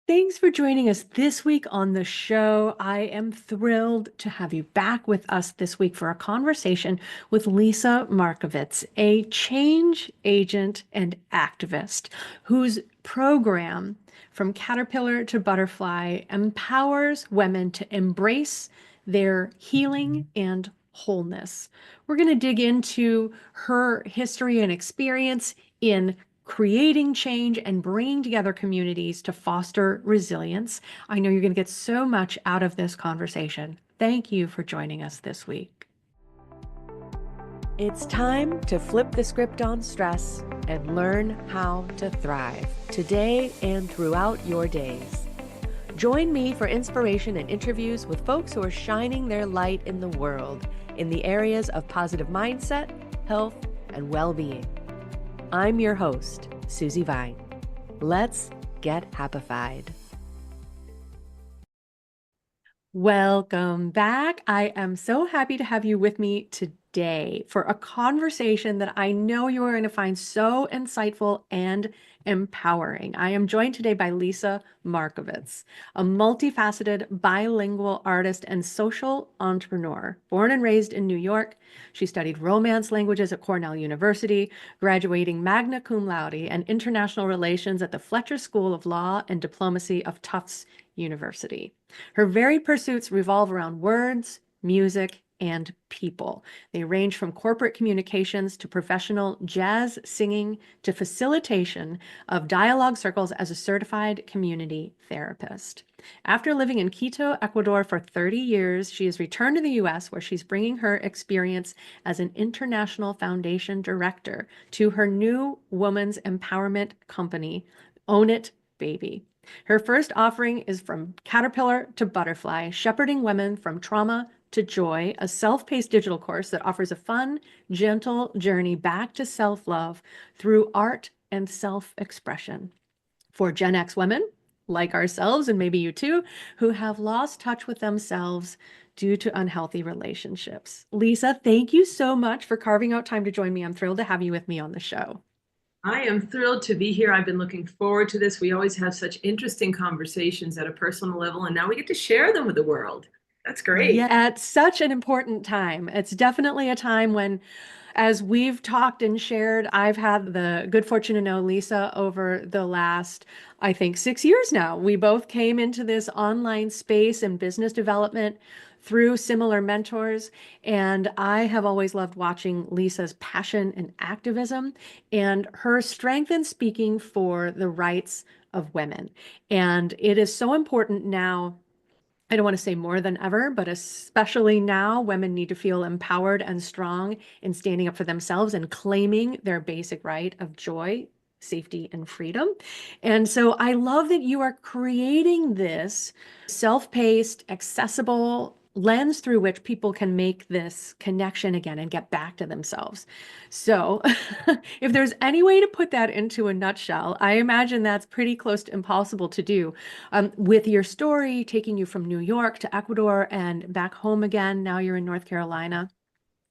Thanks for joining us this week on the show. I am thrilled to have you back with us this week for a conversation with Lisa Markovits, a change agent and activist whose program, From Caterpillar to Butterfly, empowers women to embrace their healing and wholeness. We're going to dig into her history and experience in creating change and bringing together communities to foster resilience. I know you're going to get so much out of this conversation. Thank you for joining us this week. It's time to flip the script on stress and learn how to thrive today and throughout your days. Join me for inspiration and interviews with folks who are shining their light in the world in the areas of positive mindset, health, and well-being. I'm your host, Susi Vine. Let's get happified. Welcome back. I am so happy to have you with me today for a conversation that I know you are going to find so insightful and empowering. I am joined today by Lisa Markovits, a multifaceted bilingual artist and social entrepreneur. Born and raised in New York, she studied Romance languages at Cornell University, graduating magna cum laude and international relations at the Fletcher School of Law and Diplomacy of Tufts University. Her varied pursuits revolve around words, music, and people. They range from corporate communications to professional jazz singing to facilitation of dialogue circles as a certified community therapist. After living in Quito, Ecuador for 30 years, she has returned to the US where she's bringing her experience as an international foundation director to her new women's empowerment company, Own It Baby. Her first offering is From Caterpillar to Butterfly, Shepherding Women from Trauma to Joy, a self-paced digital course that offers a fun, gentle journey back to self-love through art and self-expression for Gen X women like ourselves, and maybe you too, who have lost touch with themselves due to unhealthy relationships. Lisa, thank you so much for carving out time to join me. I'm thrilled to have you with me on the show. I am thrilled to be here. I've been looking forward to this. We always have such interesting conversations at a personal level, and now we get to share them with the world. That's great. Yeah, at such an important time. It's definitely a time when, as we've talked and shared, I've had the good fortune to know Lisa over the last, I think, 6 years now. We both came into this online space and business development through similar mentors. And I have always loved watching Lisa's passion and activism and her strength in speaking for the rights of women. And it is so important now. I don't want to say more than ever, but especially now, women need to feel empowered and strong in standing up for themselves and claiming their basic right of joy, safety, and freedom. And so I love that you are creating this self-paced, accessible lens through which people can make this connection again and get back to themselves. So if there's any way to put that into a nutshell, I imagine that's pretty close to impossible to do. With your story taking you from New York to Ecuador and back home again, now you're in North Carolina.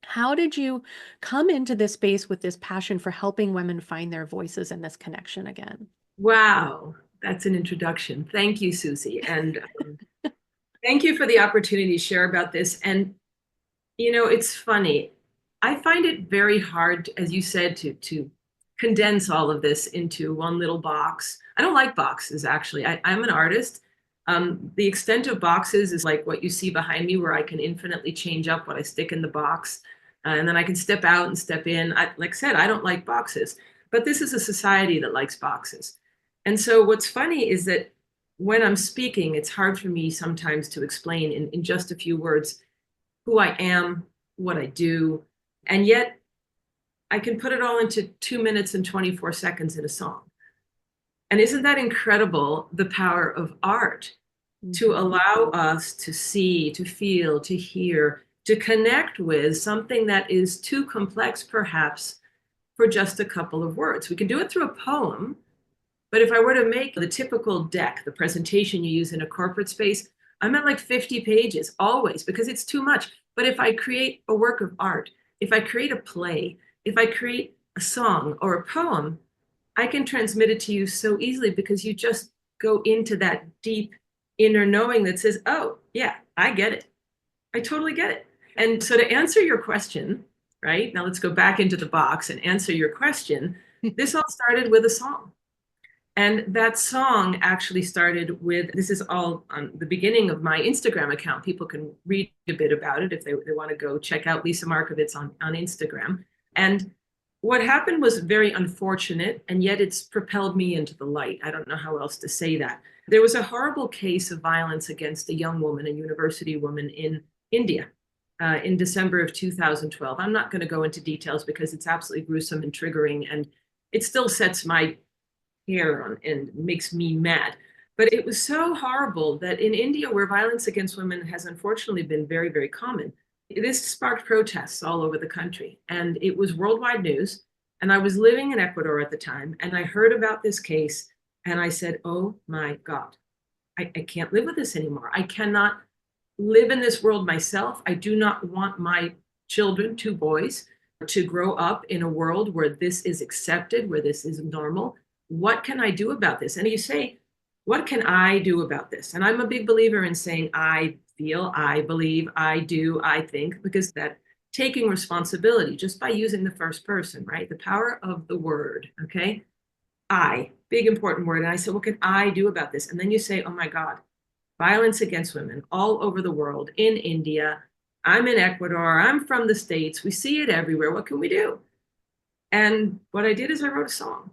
How did you come into this space with this passion for helping women find their voices and this connection again? Wow, that's an introduction. Thank you, Susie. And thank you for the opportunity to share about this. And, it's funny. I find it very hard, as you said, to condense all of this into one little box. I don't like boxes, actually. I'm an artist. The extent of boxes is like what you see behind me, where I can infinitely change up what I stick in the box. And then I can step out and step in. Like I said, I don't like boxes, but this is a society that likes boxes. And so what's funny is that when I'm speaking, it's hard for me sometimes to explain in just a few words who I am, what I do, and yet I can put it all into 2 minutes and 24 seconds in a song. And isn't that incredible, the power of art to allow us to see, to feel, to hear, to connect with something that is too complex, perhaps, for just a couple of words? We can do it through a poem, but if I were to make the typical deck, the presentation you use in a corporate space, I'm at like 50 pages always because it's too much. But if I create a work of art, if I create a play, if I create a song or a poem, I can transmit it to you so easily because you just go into that deep inner knowing that says, oh, yeah, I get it. I totally get it. And so to answer your question, right now, let's go back into the box and answer your question. This all started with a song. And that song actually started with, this is all on the beginning of my Instagram account. People can read a bit about it if they want to go check out Lisa Markovits on Instagram. And what happened was very unfortunate, and yet it's propelled me into the light. I don't know how else to say that. There was a horrible case of violence against a young woman, a university woman in India, in December of 2012. I'm not going to go into details because it's absolutely gruesome and triggering, and it still sets my hair on and makes me mad. But it was so horrible that in India, where violence against women has unfortunately been very, very common, this sparked protests all over the country. And it was worldwide news. And I was living in Ecuador at the time, and I heard about this case, and I said, oh my God, I can't live with this anymore. I cannot live in this world myself. I do not want my children, two boys, to grow up in a world where this is accepted, where this is normal. What can I do about this? And you say, what can I do about this? And I'm a big believer in saying, I feel, I believe, I do, I think, because that taking responsibility just by using the first person, right? The power of the word, okay? I, big important word. And I said, what can I do about this? And then you say, oh my God, violence against women all over the world, in India. I'm in Ecuador. I'm from the States. We see it everywhere. What can we do? And what I did is I wrote a song.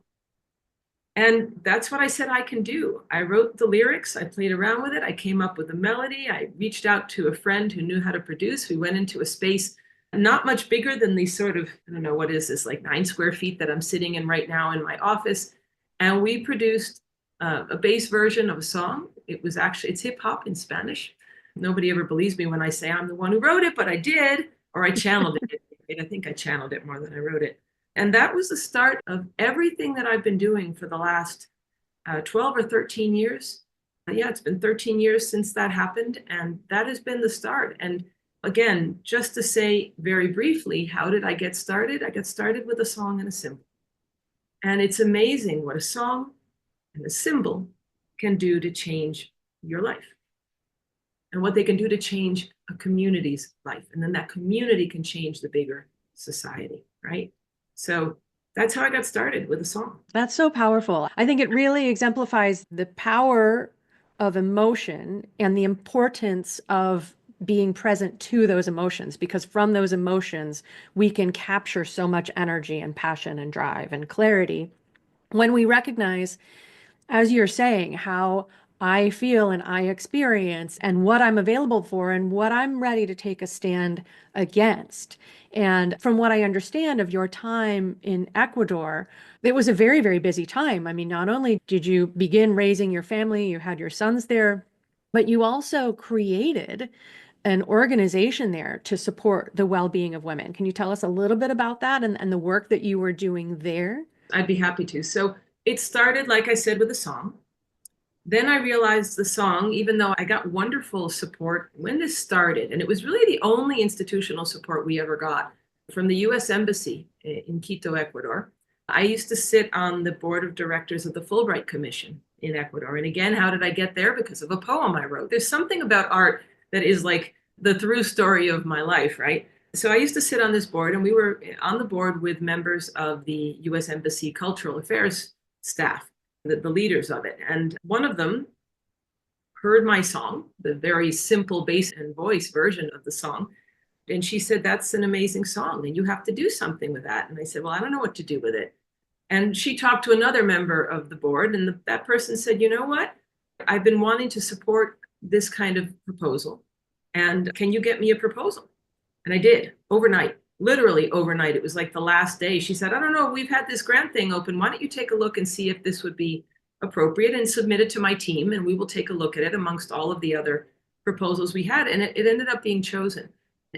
And that's what I said I can do. I wrote the lyrics, I played around with it, I came up with a melody, I reached out to a friend who knew how to produce. We went into a space not much bigger than the sort of, I don't know, what is this, like 9 square feet that I'm sitting in right now in my office. And we produced a bass version of a song. It was actually, it's hip hop in Spanish. Nobody ever believes me when I say I'm the one who wrote it, but I did, or I channeled it. I think I channeled it more than I wrote it. And that was the start of everything that I've been doing for the last 12 or 13 years. Yeah, it's been 13 years since that happened. And that has been the start. And again, just to say very briefly, how did I get started? I got started with a song and a symbol. And it's amazing what a song and a symbol can do to change your life and what they can do to change a community's life. And then that community can change the bigger society, right? So that's how I got started with a song. That's so powerful. I think it really exemplifies the power of emotion and the importance of being present to those emotions, because from those emotions, we can capture so much energy and passion and drive and clarity when we recognize, as you're saying, how I feel and I experience and what I'm available for and what I'm ready to take a stand against. And from what I understand of your time in Ecuador, it was a very, very busy time. I mean, not only did you begin raising your family, you had your sons there, but you also created an organization there to support the well-being of women. Can you tell us a little bit about that and the work that you were doing there? I'd be happy to. So it started, like I said, with a song. Then I realized the song, even though I got wonderful support when this started, and it was really the only institutional support we ever got from the US Embassy in Quito, Ecuador. I used to sit on the board of directors of the Fulbright Commission in Ecuador. And again, how did I get there? Because of a poem I wrote. There's something about art that is like the through story of my life, right? So I used to sit on this board, and we were on the board with members of the US Embassy Cultural Affairs staff, the leaders of it. And one of them heard my song, the very simple bass and voice version of the song. And she said, that's an amazing song, and you have to do something with that. And I said, well, I don't know what to do with it. And she talked to another member of the board, and that person said, you know what? I've been wanting to support this kind of proposal. And can you get me a proposal? And I did overnight, literally overnight. It was like the last day. She said, I don't know, we've had this grant thing open. Why don't you take a look and see if this would be appropriate and submit it to my team, and we will take a look at it amongst all of the other proposals we had. And it ended up being chosen.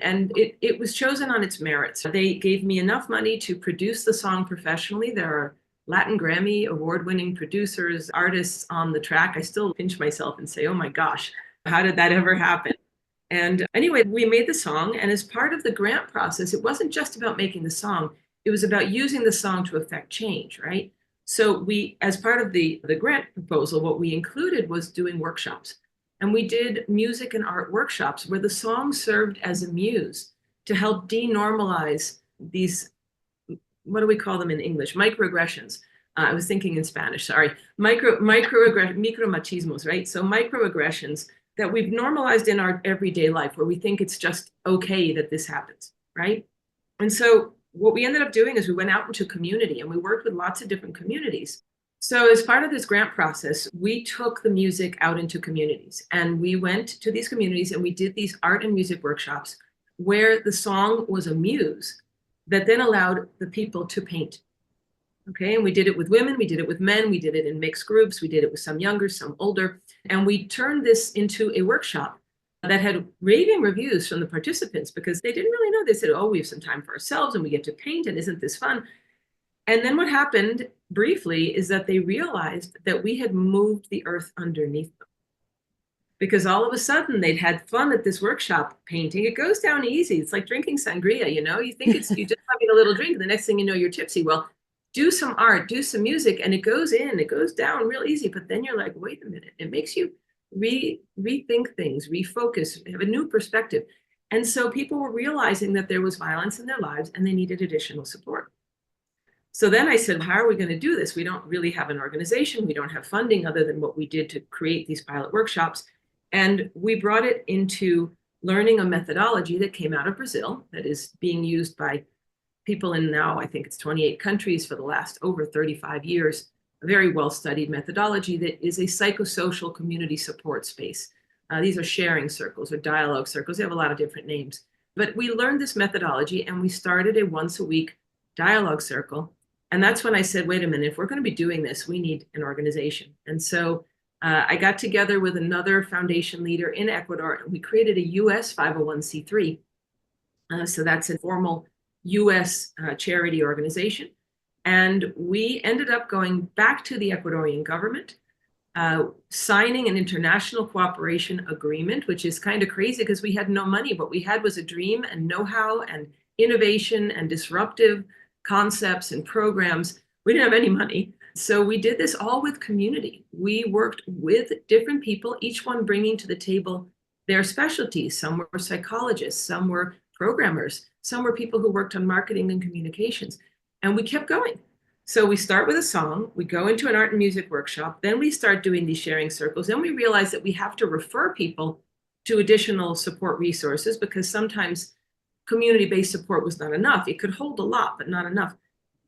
And it was chosen on its merits. They gave me enough money to produce the song professionally. There are Latin Grammy award-winning producers, artists on the track. I still pinch myself and say, oh my gosh, how did that ever happen? And anyway, we made the song. And as part of the grant process, it wasn't just about making the song. It was about using the song to affect change, right? So we, as part of the grant proposal, what we included was doing workshops. And we did music and art workshops where the song served as a muse to help denormalize these, what do we call them in English? Microaggressions. I was thinking in Spanish, sorry. Micromachismos, right? So microaggressions that we've normalized in our everyday life where we think it's just okay that this happens, right? And so what we ended up doing is we went out into community and we worked with lots of different communities. So as part of this grant process, we took the music out into communities and we went to these communities and we did these art and music workshops where the song was a muse that then allowed the people to paint. Okay, and we did it with women, we did it with men, we did it in mixed groups, we did it with some younger, some older, and we turned this into a workshop that had raving reviews from the participants because they didn't really know. They said, oh, we have some time for ourselves and we get to paint, and isn't this fun? And then what happened briefly is that they realized that we had moved the earth underneath them because all of a sudden they'd had fun at this workshop painting. It goes down easy. It's like drinking sangria, you know, you think it's you just having a little drink, and the next thing you know, you're tipsy. Well, do some art, do some music, and it goes down real easy. But then you're like, wait a minute, it makes you rethink things, refocus, have a new perspective. And so people were realizing that there was violence in their lives and they needed additional support. So then I said, how are we going to do this? We don't really have an organization. We don't have funding other than what we did to create these pilot workshops. And we brought it into learning a methodology that came out of Brazil that is being used by people in now, I think it's 28 countries for the last over 35 years, a very well-studied methodology that is a psychosocial community support space. These are sharing circles or dialogue circles. They have a lot of different names. But we learned this methodology and we started a once a week dialogue circle. And that's when I said, wait a minute, if we're going to be doing this, we need an organization. And so I got together with another foundation leader in Ecuador, and we created a US 501c3. So that's a formal US charity organization. And we ended up going back to the Ecuadorian government, signing an international cooperation agreement, which is kind of crazy because we had no money. What we had was a dream and know-how and innovation and disruptive concepts and programs. We didn't have any money. So we did this all with community. We worked with different people, each one bringing to the table their specialties. Some were psychologists, some were programmers, some were people who worked on marketing and communications. And we kept going. So we start with a song, we go into an art and music workshop, then we start doing these sharing circles. Then we realize that we have to refer people to additional support resources because sometimes community-based support was not enough. It could hold a lot, but not enough.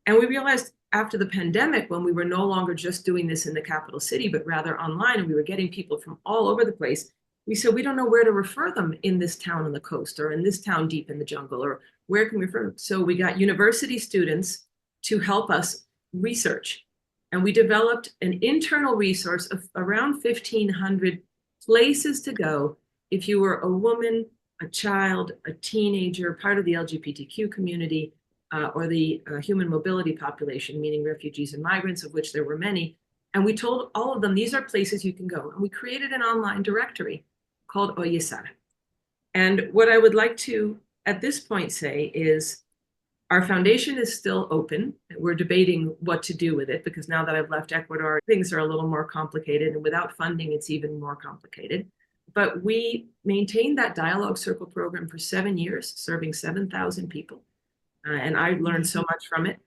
And we realized after the pandemic, when we were no longer just doing this in the capital city, but rather online, and we were getting people from all over the place, we said, we don't know where to refer them in this town on the coast or in this town deep in the jungle, or where can we refer them? So we got university students to help us research. And we developed an internal resource of around 1,500 places to go if you were a woman, a child, a teenager, part of the LGBTQ community, or the human mobility population, meaning refugees and migrants, of which there were many. And we told all of them, these are places you can go. And we created an online directory called Oye Sara. And what I would like to, at this point, say is our foundation is still open. We're debating what to do with it because now that I've left Ecuador, things are a little more complicated. And without funding, it's even more complicated. But we maintained that dialogue circle program for 7 years, serving 7,000 people. And I learned so much from it.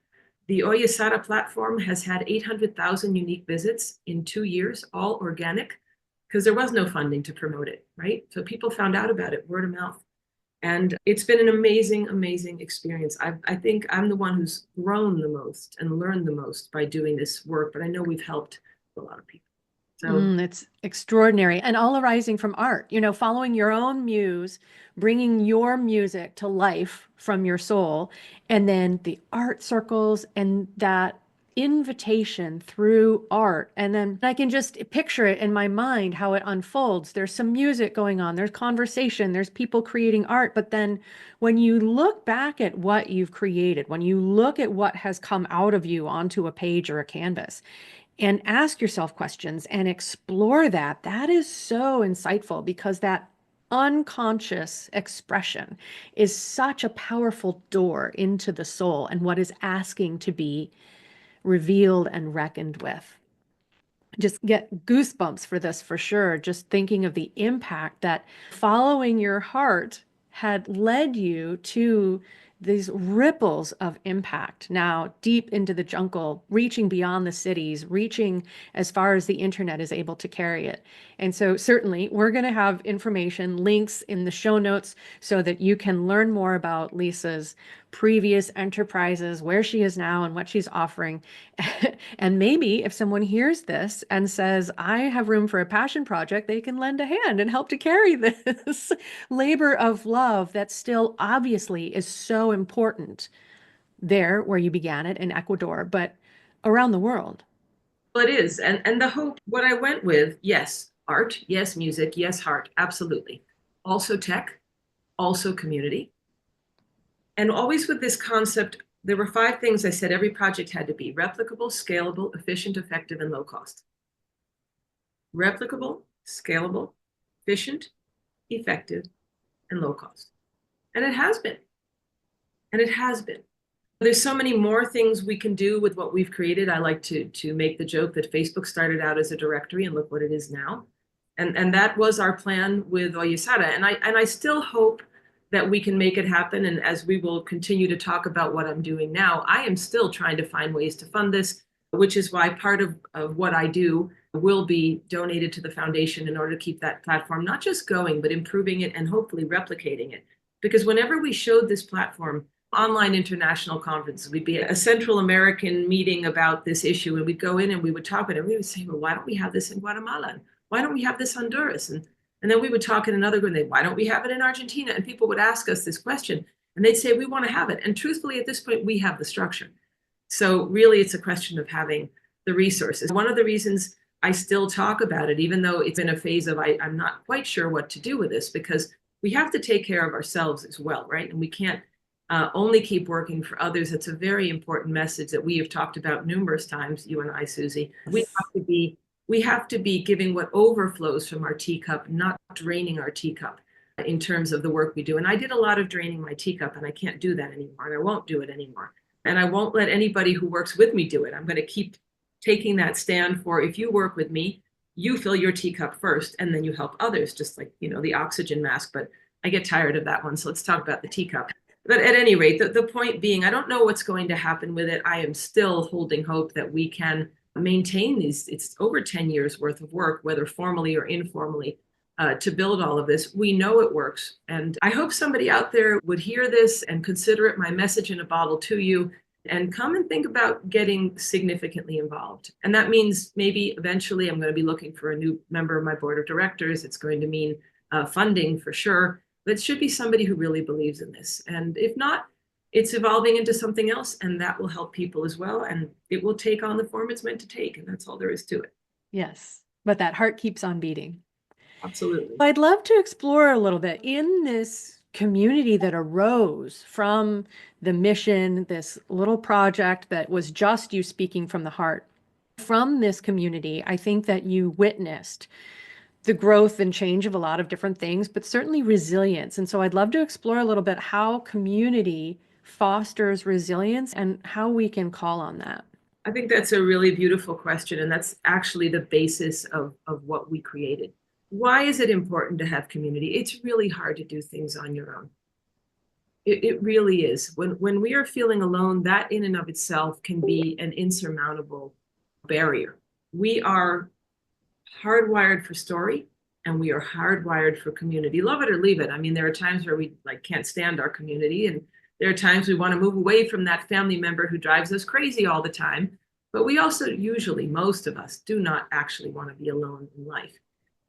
The Oye Sara platform has had 800,000 unique visits in 2 years, all organic, because there was no funding to promote it, right? So people found out about it, word of mouth. And it's been an amazing, amazing experience. I think I'm the one who's grown the most and learned the most by doing this work, but I know we've helped a lot of people. So It's extraordinary. And all arising from art, following your own muse, bringing your music to life from your soul, and then the art circles and that invitation through art. And then I can just picture it in my mind how it unfolds. There's some music going on, there's conversation, there's people creating art. But then when you look back at what you've created, when you look at what has come out of you onto a page or a canvas, and ask yourself questions and explore that. That is so insightful because that unconscious expression is such a powerful door into the soul and what is asking to be revealed and reckoned with. Just get goosebumps for this for sure. Just thinking of the impact that following your heart had led you to these ripples of impact now deep into the jungle, reaching beyond the cities, reaching as far as the internet is able to carry it. And so, certainly, we're going to have information, links in the show notes so that you can learn more about Lisa's previous enterprises, where she is now, and what she's offering. And maybe if someone hears this and says, I have room for a passion project, they can lend a hand and help to carry this labor of love that still obviously is so important there where you began it in Ecuador, but around the world. Well, it is. And the hope, what I went with, yes, art, yes, music, yes, heart, absolutely. Also tech, also community. And always with this concept, there were 5 things I said every project had to be: replicable, scalable, efficient, effective, and low cost. Replicable, scalable, efficient, effective, and low cost. And it has been. And it has been. There's so many more things we can do with what we've created. I like to make the joke that Facebook started out as a directory and look what it is now. And that was our plan with Oyesada. And I still hope that we can make it happen. And as we will continue to talk about what I'm doing now, I am still trying to find ways to fund this, which is why part of what I do will be donated to the foundation in order to keep that platform not just going, but improving it and hopefully replicating it. Because whenever we showed this platform, online international conferences, we'd be at a Central American meeting about this issue, and we'd go in and we would talk about it. And we would say, well, why don't we have this in Guatemala? And why don't we have this Honduras? And then we would talk in another group, why don't we have it in Argentina? And people would ask us this question, and they'd say, we want to have it. And truthfully, at this point, we have the structure. So really, it's a question of having the resources. One of the reasons I still talk about it, even though it's in a phase of I'm not quite sure what to do with this, because we have to take care of ourselves as well, right? And we can't only keep working for others. It's a very important message that we have talked about numerous times, you and I, Susie. We have to be giving what overflows from our teacup, not draining our teacup in terms of the work we do. And I did a lot of draining my teacup, and I can't do that anymore, and I won't do it anymore. And I won't let anybody who works with me do it. I'm going to keep taking that stand for, if you work with me, you fill your teacup first, and then you help others, just like, the oxygen mask. But I get tired of that one. So let's talk about the teacup. But at any rate, the point being, I don't know what's going to happen with it. I am still holding hope that we can maintain these. It's over 10 years worth of work, whether formally or informally, to build all of this. We know it works. And I hope somebody out there would hear this and consider it my message in a bottle to you, and come and think about getting significantly involved. And that means maybe eventually I'm going to be looking for a new member of my board of directors. It's going to mean funding for sure. But it should be somebody who really believes in this. And if not, it's evolving into something else, and that will help people as well. And it will take on the form it's meant to take. And that's all there is to it. Yes, but that heart keeps on beating. Absolutely. I'd love to explore a little bit in this community that arose from the mission, this little project that was just you speaking from the heart. From this community, I think that you witnessed the growth and change of a lot of different things, but certainly resilience. And so I'd love to explore a little bit how community fosters resilience and how we can call on that. I think that's a really beautiful question. And that's actually the basis of what we created. Why is it important to have community? It's really hard to do things on your own. It really is. When we are feeling alone, that in and of itself can be an insurmountable barrier. We are hardwired for story, and we are hardwired for community. Love it or leave it. I mean, there are times where we can't stand our community, and there are times we want to move away from that family member who drives us crazy all the time. But we also usually, most of us, do not actually want to be alone in life.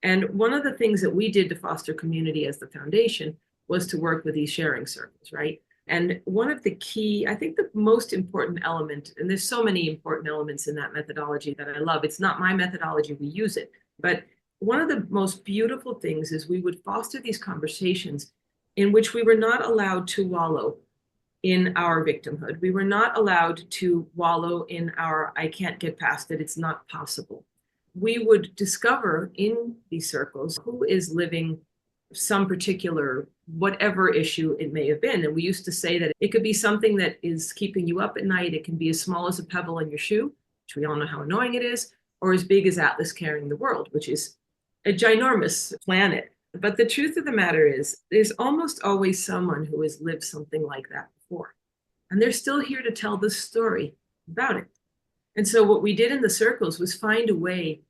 And one of the things that we did to foster community as the foundation was to work with these sharing circles, right? And one of the key, I think the most important element, and there's so many important elements in that methodology that I love. It's not my methodology, we use it. But one of the most beautiful things is we would foster these conversations in which we were not allowed to wallow in our victimhood. We were not allowed to wallow in our, I can't get past it, it's not possible. We would discover in these circles who is living some particular whatever issue it may have been. And we used to say that it could be something that is keeping you up at night. It can be as small as a pebble in your shoe, which we all know how annoying it is, or as big as Atlas carrying the world, which is a ginormous planet. But the truth of the matter is, there's almost always someone who has lived something like that before. And they're still here to tell the story about it. And so what we did in the circles was find a way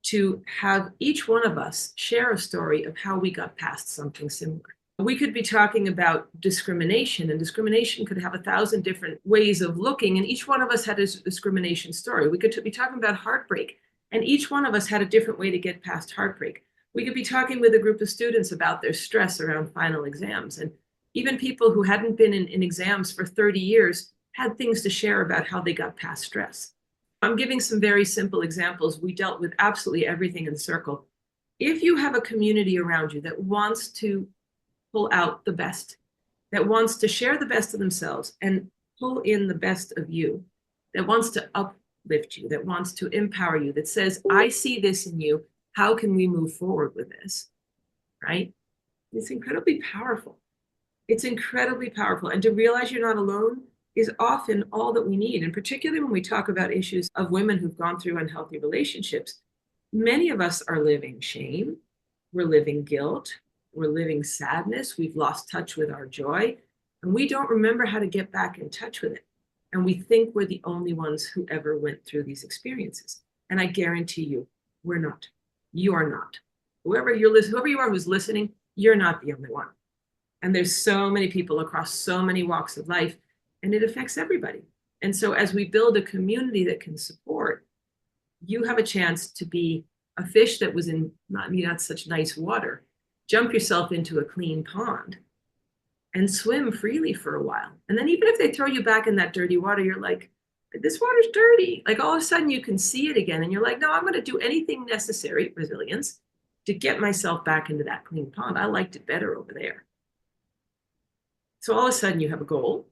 to have each one of us share a story of how we got past something similar. We could be talking about discrimination, and discrimination could have 1,000 different ways of looking, and each one of us had a discrimination story. We could be talking about heartbreak, and each one of us had a different way to get past heartbreak. We could be talking with a group of students about their stress around final exams, and even people who hadn't been in exams for 30 years had things to share about how they got past stress. I'm giving some very simple examples. We dealt with absolutely everything in the circle. If you have a community around you that wants to pull out the best, that wants to share the best of themselves and pull in the best of you, that wants to uplift you, that wants to empower you, that says, I see this in you, how can we move forward with this, right? It's incredibly powerful. It's incredibly powerful. And to realize you're not alone is often all that we need. And particularly when we talk about issues of women who've gone through unhealthy relationships, many of us are living shame, we're living guilt, we're living sadness, we've lost touch with our joy, and we don't remember how to get back in touch with it. And we think we're the only ones who ever went through these experiences. And I guarantee you, we're not. You are not. Whoever you are who's listening, you're not the only one. And there's so many people across so many walks of life, and it affects everybody. And so as we build a community that can support, you have a chance to be a fish that was in not such nice water. Jump yourself into a clean pond and swim freely for a while. And then even if they throw you back in that dirty water, you're like, this water's dirty. Like all of a sudden you can see it again. And you're like, no, I'm going to do anything necessary, resilience, to get myself back into that clean pond. I liked it better over there. So all of a sudden you have a goal.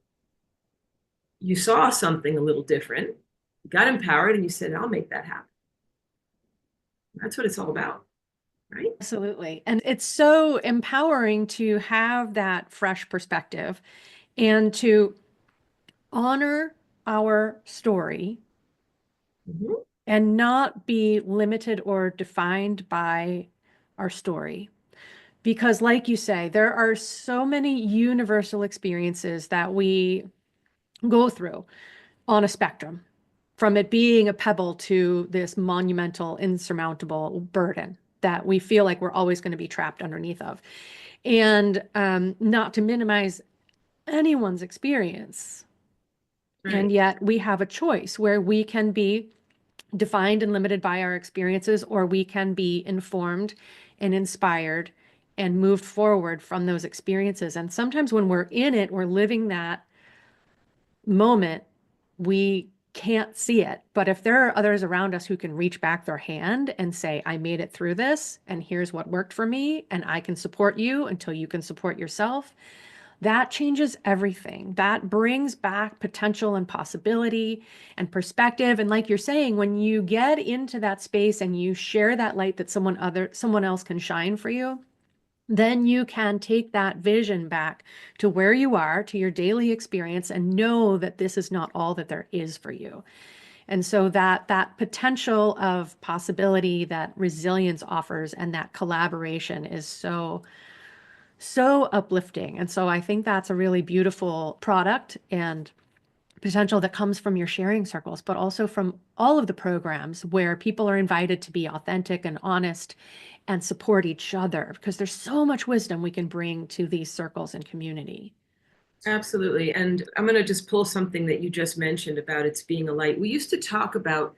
You saw something a little different, you got empowered, and you said, I'll make that happen. That's what it's all about, right? Absolutely. And it's so empowering to have that fresh perspective and to honor our story and not be limited or defined by our story. Because, like you say, there are so many universal experiences that we go through on a spectrum, from it being a pebble to this monumental, insurmountable burden that we feel like we're always going to be trapped underneath of. And not to minimize anyone's experience. Right. And yet we have a choice where we can be defined and limited by our experiences, or we can be informed and inspired and moved forward from those experiences. And sometimes when we're in it, we're living that moment, we can't see it. But if there are others around us who can reach back their hand and say, I made it through this, and here's what worked for me, and I can support you until you can support yourself, that changes everything. That brings back potential and possibility and perspective. And like you're saying, when you get into that space and you share that light that someone else can shine for you, then you can take that vision back to where you are, to your daily experience, and know that this is not all that there is for you. And so that potential of possibility that resilience offers and that collaboration is so uplifting. And so I think that's a really beautiful product and potential that comes from your sharing circles, but also from all of the programs where people are invited to be authentic and honest and support each other, because there's so much wisdom we can bring to these circles and community. Absolutely. And I'm going to just pull something that you just mentioned about it's being a light. We used to talk about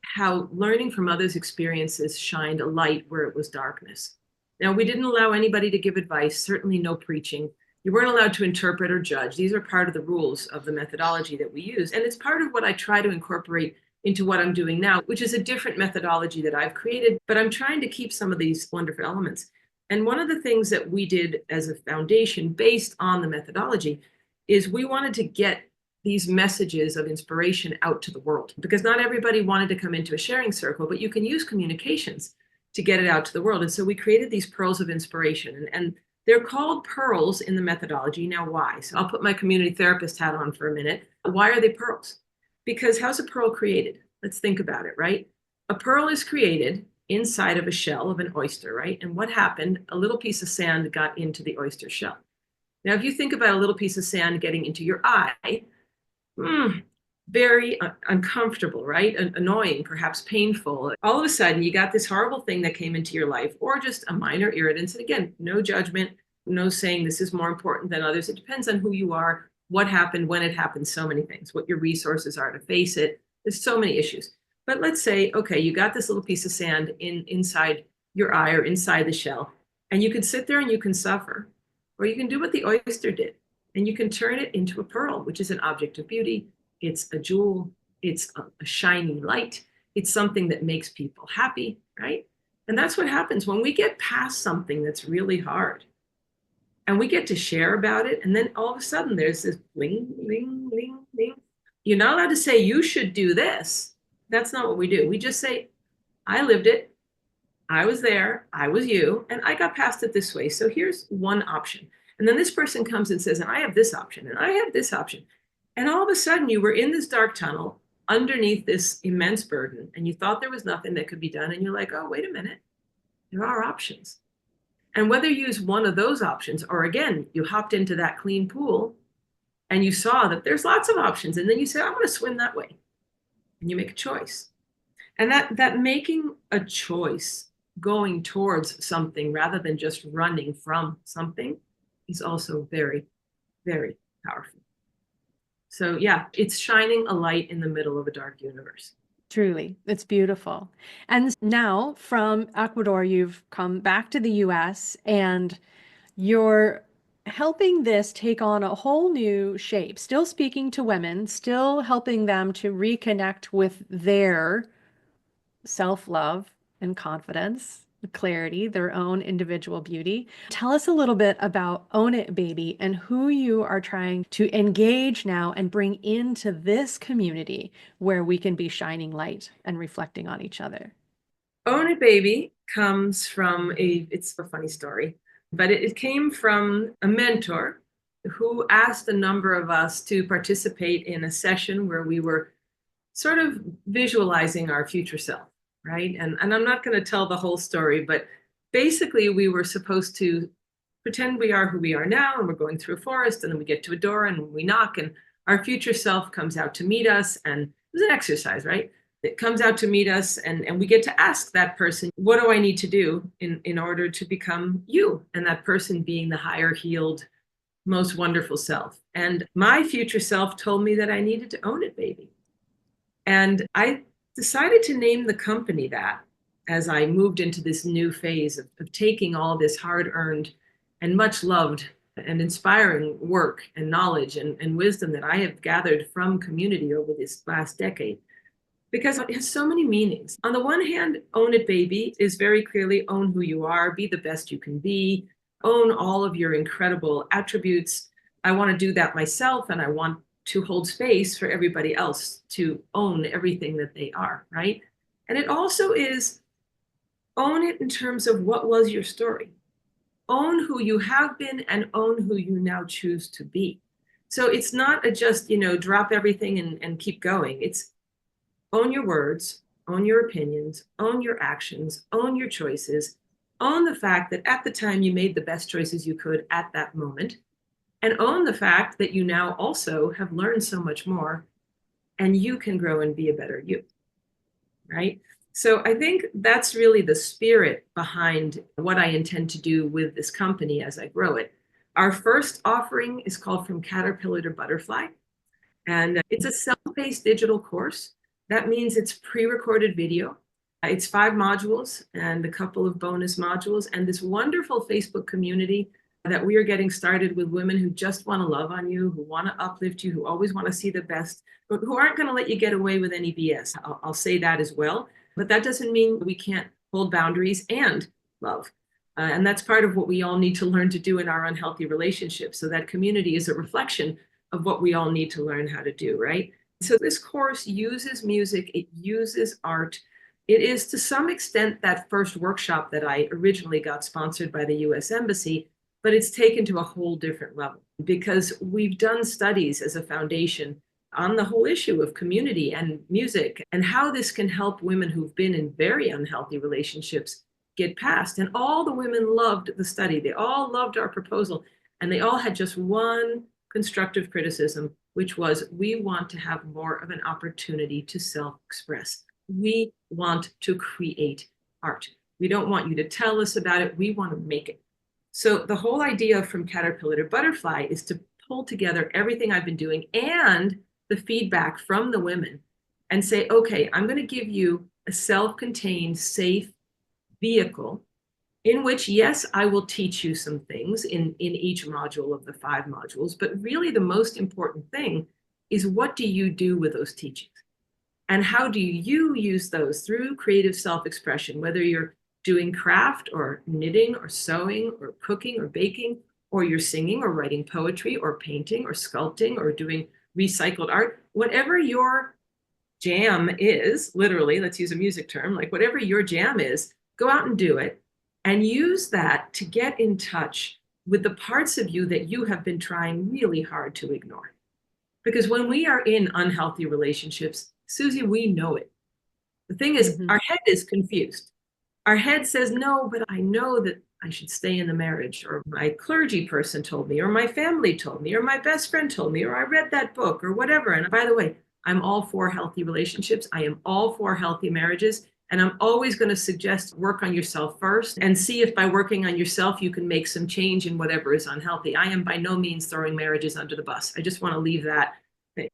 how learning from others' experiences shined a light where it was darkness. Now, we didn't allow anybody to give advice, certainly no preaching. You weren't allowed to interpret or judge. These are part of the rules of the methodology that we use. And it's part of what I try to incorporate into what I'm doing now, which is a different methodology that I've created, but I'm trying to keep some of these wonderful elements. And one of the things that we did as a foundation based on the methodology is we wanted to get these messages of inspiration out to the world, because not everybody wanted to come into a sharing circle, but you can use communications to get it out to the world. And so we created these pearls of inspiration, and they're called pearls in the methodology. Now, why? So I'll put my community therapist hat on for a minute. Why are they pearls? Because how's a pearl created? Let's think about it, right? A pearl is created inside of a shell of an oyster, right? And what happened? A little piece of sand got into the oyster shell. Now, if you think about a little piece of sand getting into your eye, very uncomfortable, right? Annoying, perhaps painful. All of a sudden, you got this horrible thing that came into your life, or just a minor irritant. And again, no judgment, no saying this is more important than others. It depends on who you are, what happened, when it happened, so many things, what your resources are to face it. There's so many issues. But let's say, okay, you got this little piece of sand inside your eye or inside the shell, and you can sit there and you can suffer, or you can do what the oyster did, and you can turn it into a pearl, which is an object of beauty. It's a jewel. It's a shiny light. It's something that makes people happy, right? And that's what happens when we get past something that's really hard and we get to share about it. And then all of a sudden there's this bling, bling, bling, bling. You're not allowed to say you should do this. That's not what we do. We just say, I lived it. I was there. I was you. And I got past it this way. So here's one option. And then this person comes and says, and I have this option, and I have this option. And all of a sudden you were in this dark tunnel underneath this immense burden, and you thought there was nothing that could be done. And you're like, oh, wait a minute, there are options. And whether you use one of those options, or again, you hopped into that clean pool and you saw that there's lots of options. And then you say, I'm going to swim that way. And you make a choice. And that making a choice, going towards something rather than just running from something, is also very, very powerful. So yeah, it's shining a light in the middle of a dark universe. Truly, it's beautiful. And now from Ecuador, you've come back to the US and you're helping this take on a whole new shape, still speaking to women, still helping them to reconnect with their self-love and confidence, clarity, their own individual beauty. Tell us a little bit about Own It Baby and who you are trying to engage now and bring into this community where we can be shining light and reflecting on each other. Own It Baby comes from it's a funny story, but it came from a mentor who asked a number of us to participate in a session where we were sort of visualizing our future self, right? And I'm not going to tell the whole story, but basically we were supposed to pretend we are who we are now, and we're going through a forest, and then we get to a door and we knock, and our future self comes out to meet us. And it was an exercise, right? It comes out to meet us, and we get to ask that person, what do I need to do in order to become you? And that person being the higher healed, most wonderful self. And my future self told me that I needed to own it, baby. And I decided to name the company that as I moved into this new phase of taking all this hard-earned and much loved and inspiring work and knowledge and wisdom that I have gathered from community over this last decade. Because it has so many meanings. On the one hand, Own It Baby is very clearly own who you are, be the best you can be, own all of your incredible attributes. I want to do that myself, and I want to hold space for everybody else to own everything that they are, right? And it also is own it in terms of what was your story. Own who you have been and own who you now choose to be. So it's not a just, drop everything and keep going. It's own your words, own your opinions, own your actions, own your choices, own the fact that at the time you made the best choices you could at that moment, and own the fact that you now also have learned so much more and you can grow and be a better you, right? So I think that's really the spirit behind what I intend to do with this company as I grow it. Our first offering is called From Caterpillar to Butterfly, and it's a self-paced digital course. That means it's pre-recorded video. It's 5 modules and a couple of bonus modules, and this wonderful Facebook community that we are getting started with women who just want to love on you, who want to uplift you, who always want to see the best, but who aren't going to let you get away with any BS. I'll say that as well. But that doesn't mean we can't hold boundaries and love. And that's part of what we all need to learn to do in our unhealthy relationships. So that community is a reflection of what we all need to learn how to do, right? So this course uses music, it uses art, It is to some extent that first workshop that I originally got sponsored by the US Embassy, but it's taken to a whole different level because we've done studies as a foundation on the whole issue of community and music and how this can help women who've been in very unhealthy relationships get past. And all the women loved the study. They all loved our proposal. And they all had just one constructive criticism, which was we want to have more of an opportunity to self express. We want to create art. We don't want you to tell us about it. We want to make it. So the whole idea from Caterpillar to Butterfly is to pull together everything I've been doing and the feedback from the women and say, okay, I'm going to give you a self-contained, safe vehicle in which, yes, I will teach you some things in each module of the 5 modules, but really the most important thing is what do you do with those teachings? And how do you use those through creative self-expression, whether you're doing craft or knitting or sewing or cooking or baking, or you're singing or writing poetry or painting or sculpting or doing recycled art, whatever your jam is, literally, let's use a music term, like whatever your jam is, go out and do it and use that to get in touch with the parts of you that you have been trying really hard to ignore. Because when we are in unhealthy relationships, Susie, we know it. The thing is, our head is confused. Our head says, no, but I know that I should stay in the marriage, or my clergy person told me, or my family told me, or my best friend told me, or I read that book, or whatever. And by the way, I'm all for healthy relationships. I am all for healthy marriages. And I'm always going to suggest work on yourself first and see if by working on yourself, you can make some change in whatever is unhealthy. I am by no means throwing marriages under the bus. I just want to leave that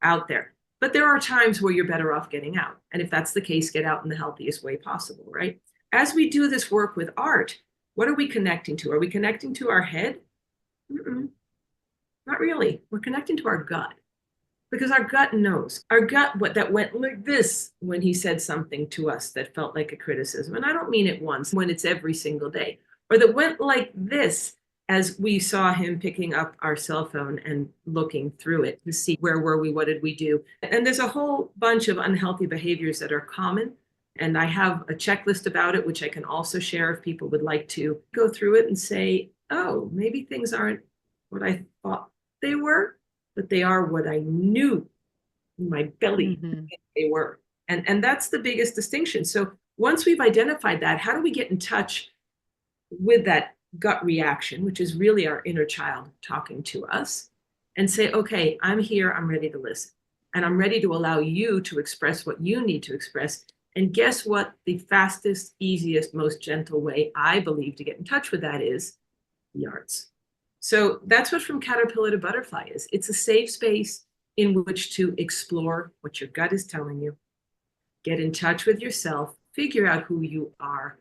out there. But there are times where you're better off getting out. And if that's the case, get out in the healthiest way possible, right? As we do this work with art, what are we connecting to? Are we connecting to our head? Mm-mm, not really. We're connecting to our gut because our gut knows. Our gut that went like this when he said something to us that felt like a criticism. And I don't mean it once, when it's every single day. Or that went like this as we saw him picking up our cell phone and looking through it to see where were we, what did we do. And there's a whole bunch of unhealthy behaviors that are common. And I have a checklist about it, which I can also share if people would like to go through it and say, oh, maybe things aren't what I thought they were, but they are what I knew in my belly they were. And that's the biggest distinction. So once we've identified that, how do we get in touch with that gut reaction, which is really our inner child talking to us, and say, okay, I'm here, I'm ready to listen. And I'm ready to allow you to express what you need to express. And guess what? The fastest, easiest, most gentle way I believe to get in touch with that is the arts. So that's what From Caterpillar to Butterfly is. It's a safe space in which to explore what your gut is telling you, get in touch with yourself, figure out who you are,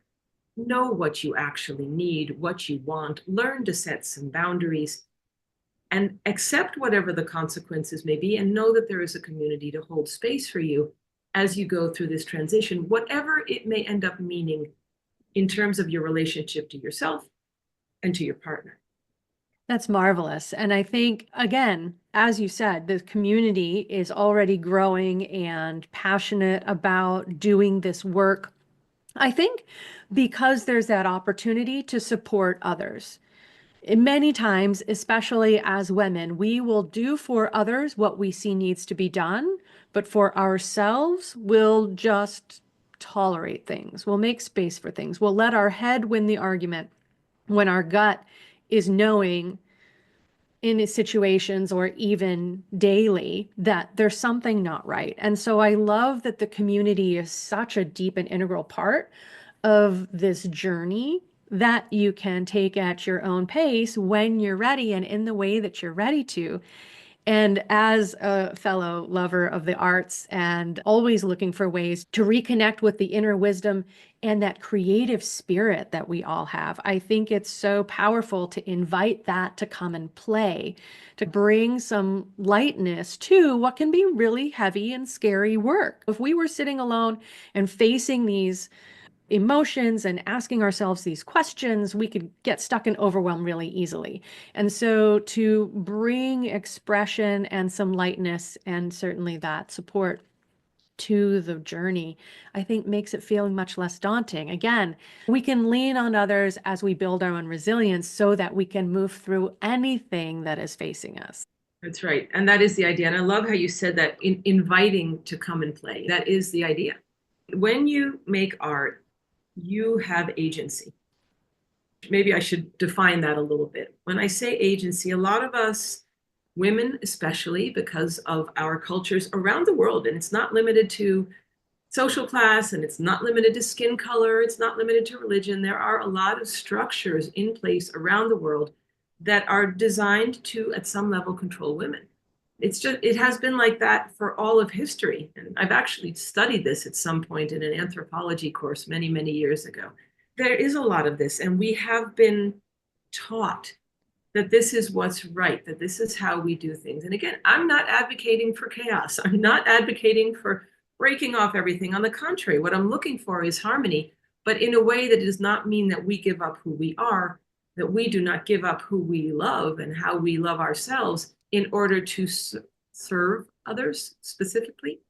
know what you actually need, what you want, learn to set some boundaries, and accept whatever the consequences may be, and know that there is a community to hold space for you as you go through this transition, whatever it may end up meaning in terms of your relationship to yourself and to your partner. That's marvelous. And I think, again, as you said, the community is already growing and passionate about doing this work. I think because there's that opportunity to support others. Many times, especially as women, we will do for others what we see needs to be done, but for ourselves, we'll just tolerate things. We'll make space for things. We'll let our head win the argument when our gut is knowing in situations or even daily that there's something not right. And so I love that the community is such a deep and integral part of this journey that you can take at your own pace when you're ready and in the way that you're ready to. And as a fellow lover of the arts and always looking for ways to reconnect with the inner wisdom and that creative spirit that we all have, I think it's so powerful to invite that to come and play, to bring some lightness to what can be really heavy and scary work. If we were sitting alone and facing these emotions and asking ourselves these questions, we could get stuck and overwhelmed really easily. And so to bring expression and some lightness and certainly that support to the journey, I think makes it feel much less daunting. Again, we can lean on others as we build our own resilience so that we can move through anything that is facing us. That's right. And that is the idea. And I love how you said that, inviting to come and play. That is the idea. When you make art, you have agency. Maybe I should define that a little bit. When I say agency, a lot of us, women especially, because of our cultures around the world, and it's not limited to social class, and it's not limited to skin color, it's not limited to religion. There are a lot of structures in place around the world that are designed to, at some level, control women. It has been like that for all of history. And I've actually studied this at some point in an anthropology course many, many years ago. There is a lot of this, and we have been taught that this is what's right, that this is how we do things. And again, I'm not advocating for chaos. I'm not advocating for breaking off everything. On the contrary, what I'm looking for is harmony, but in a way that does not mean that we give up who we are, that we do not give up who we love and how we love ourselves in order to serve others specifically.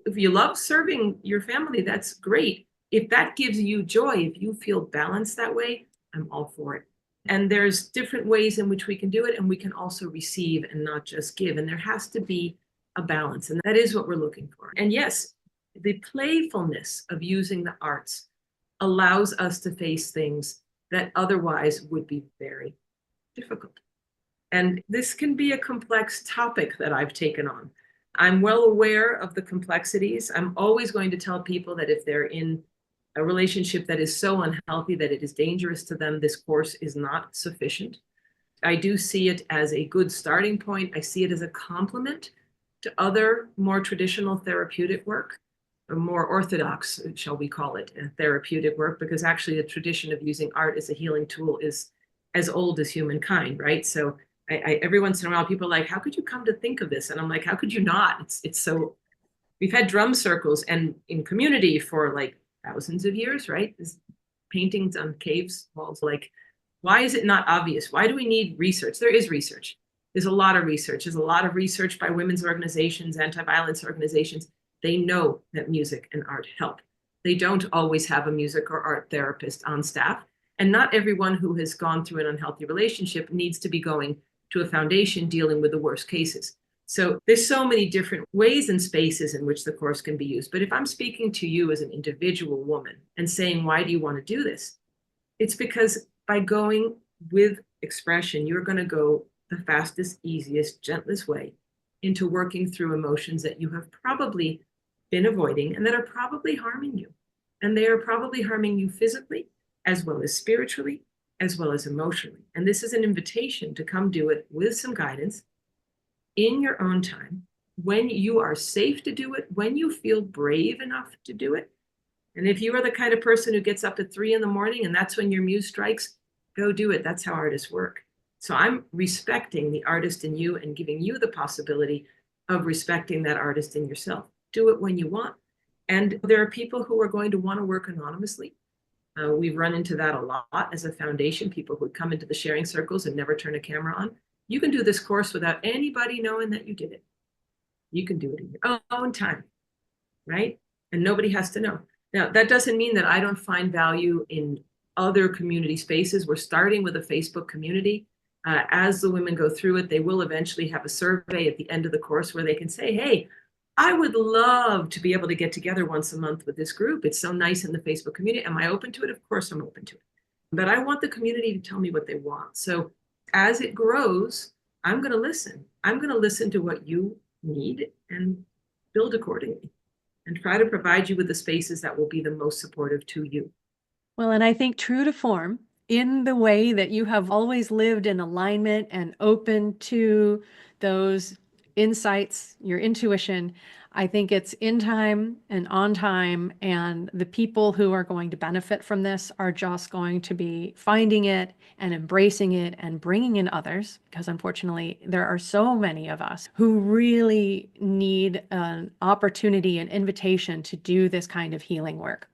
If you love serving your family, that's great. If that gives you joy, if you feel balanced that way, I'm all for it. And there's different ways in which we can do it, and we can also receive and not just give. And there has to be a balance, and that is what we're looking for. And yes, the playfulness of using the arts allows us to face things that otherwise would be very difficult. And this can be a complex topic that I've taken on. I'm well aware of the complexities. I'm always going to tell people that if they're in a relationship that is so unhealthy that it is dangerous to them, this course is not sufficient. I do see it as a good starting point. I see it as a complement to other more traditional therapeutic work, or more orthodox, shall we call it, therapeutic work, because actually the tradition of using art as a healing tool is as old as humankind, right? So every once in a while, people are like, how could you come to think of this? And I'm like, how could you not? It's so, we've had drum circles and in community for like thousands of years, right? There's paintings on caves walls. Like, why is it not obvious? Why do we need research? There is research. There's a lot of research. There's a lot of research by women's organizations, anti-violence organizations. They know that music and art help. They don't always have a music or art therapist on staff. And not everyone who has gone through an unhealthy relationship needs to be going to a foundation dealing with the worst cases. So there's so many different ways and spaces in which the course can be used. But if I'm speaking to you as an individual woman and saying, why do you want to do this? It's because by going with expression, you're going to go the fastest, easiest, gentlest way into working through emotions that you have probably been avoiding and that are probably harming you. And they are probably harming you physically, as well as spiritually, as well as emotionally. And this is an invitation to come do it with some guidance in your own time, when you are safe to do it, when you feel brave enough to do it. And if you are the kind of person who gets up at 3 a.m. and that's when your muse strikes, go do it. That's how artists work. So I'm respecting the artist in you and giving you the possibility of respecting that artist in yourself. Do it when you want. And there are people who are going to want to work anonymously. We've run into that a lot as a foundation, people who would come into the sharing circles and never turn a camera on. You can do this course without anybody knowing that you did it. You can do it in your own time, right? And nobody has to know. Now, that doesn't mean that I don't find value in other community spaces. We're starting with a Facebook community. As the women go through it, they will eventually have a survey at the end of the course where they can say, hey, I would love to be able to get together once a month with this group. It's so nice in the Facebook community. Am I open to it? Of course I'm open to it. But I want the community to tell me what they want. So as it grows, I'm going to listen. I'm going to listen to what you need and build accordingly and try to provide you with the spaces that will be the most supportive to you. Well, and I think true to form, in the way that you have always lived in alignment and open to those insights, your intuition, I think it's in time and on time. And the people who are going to benefit from this are just going to be finding it and embracing it and bringing in others, because unfortunately, there are so many of us who really need an opportunity, an invitation to do this kind of healing work.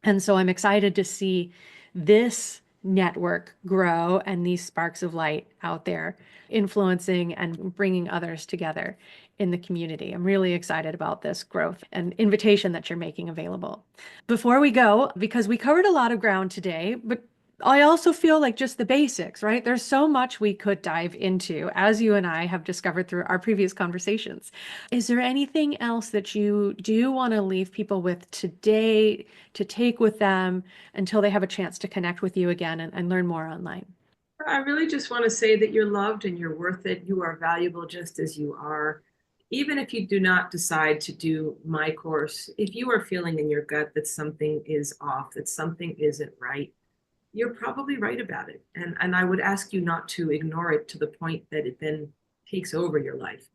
And so I'm excited to see this network grow and these sparks of light out there influencing and bringing others together in the community. I'm really excited about this growth and invitation that you're making available. Before we go, because we covered a lot of ground today, but I also feel like just the basics, right? There's so much we could dive into, as you and I have discovered through our previous conversations. Is there anything else that you do want to leave people with today to take with them until they have a chance to connect with you again and learn more online? I really just want to say that you're loved and you're worth it. You are valuable just as you are. Even if you do not decide to do my course, if you are feeling in your gut that something is off, that something isn't right, you're probably right about it. And I would ask you not to ignore it to the point that it then takes over your life.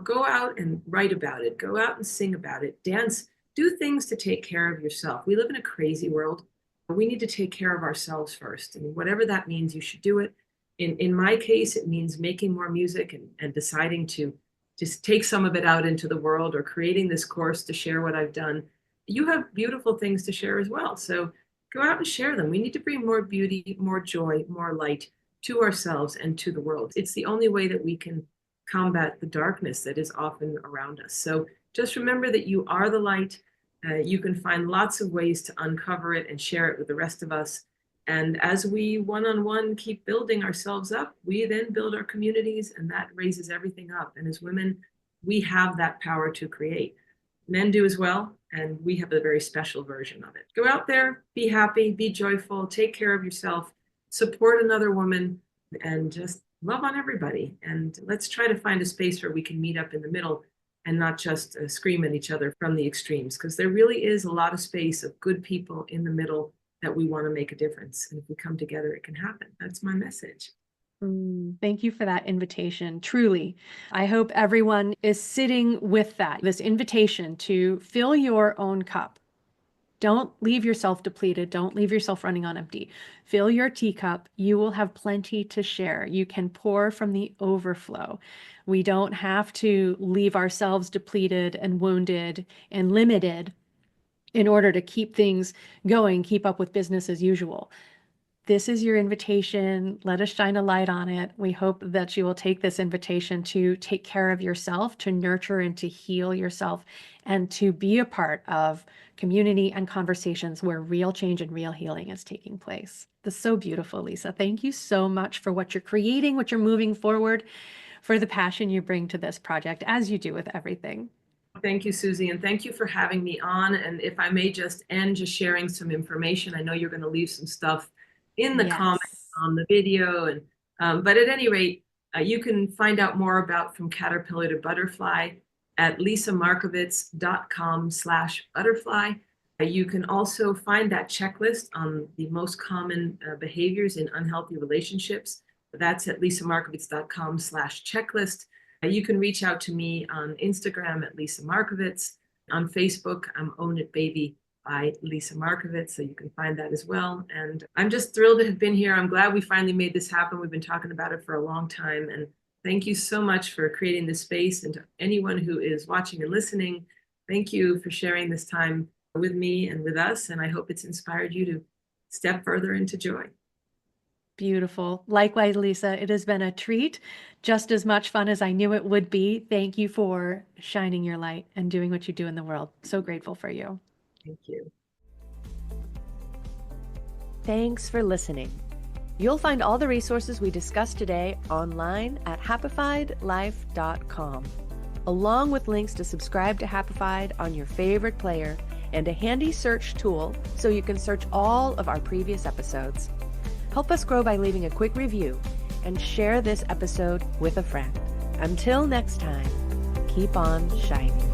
Go out and write about it. Go out and sing about it. Dance. Do things to take care of yourself. We live in a crazy world. We need to take care of ourselves first. And whatever that means, you should do it. In my case, it means making more music and deciding to just take some of it out into the world, or creating this course to share what I've done. You have beautiful things to share as well. So go out and share them. We need to bring more beauty, more joy, more light to ourselves and to the world. It's the only way that we can combat the darkness that is often around us. So just remember that you are the light. You can find lots of ways to uncover it and share it with the rest of us. And as we one-on-one keep building ourselves up, we then build our communities, and that raises everything up. And as women, we have that power to create. Men do as well, and we have a very special version of it. Go out there, be happy, be joyful, take care of yourself, support another woman, and just love on everybody. And let's try to find a space where we can meet up in the middle and not just scream at each other from the extremes, because there really is a lot of space of good people in the middle that we want to make a difference. And if we come together, it can happen. That's my message. Thank you for that invitation. Truly, I hope everyone is sitting with that, this invitation to fill your own cup. Don't leave yourself depleted. Don't leave yourself running on empty. Fill your teacup. You will have plenty to share. You can pour from the overflow. We don't have to leave ourselves depleted and wounded and limited in order to keep things going, keep up with business as usual. This is your invitation. Let us shine a light on it. We hope that you will take this invitation to take care of yourself, to nurture and to heal yourself, and to be a part of community and conversations where real change and real healing is taking place. That's so beautiful, Lisa. Thank you so much for what you're creating, what you're moving forward, for the passion you bring to this project, as you do with everything. Thank you, Susie, and thank you for having me on. And if I may just end just sharing some information, I know you're going to leave some stuff in the comments on the video, and but at any rate, you can find out more about From Caterpillar to Butterfly at lisamarkovits.com/butterfly. You can also find that checklist on the most common behaviors in unhealthy relationships. That's at lisamarkovits.com/checklist. You can reach out to me on Instagram at Lisa Markovits. On Facebook, I'm Own It Baby by Lisa Markovits, so you can find that as well. And I'm just thrilled to have been here. I'm glad we finally made this happen. We've been talking about it for a long time. And thank you so much for creating this space. And to anyone who is watching and listening, thank you for sharing this time with me and with us. And I hope it's inspired you to step further into joy. Beautiful. Likewise, Lisa, it has been a treat, just as much fun as I knew it would be. Thank you for shining your light and doing what you do in the world. So grateful for you. Thank you. Thanks for listening. You'll find all the resources we discussed today online at happifiedlife.com, along with links to subscribe to Happified on your favorite player and a handy search tool so you can search all of our previous episodes. Help us grow by leaving a quick review and share this episode with a friend. Until next time, keep on shining.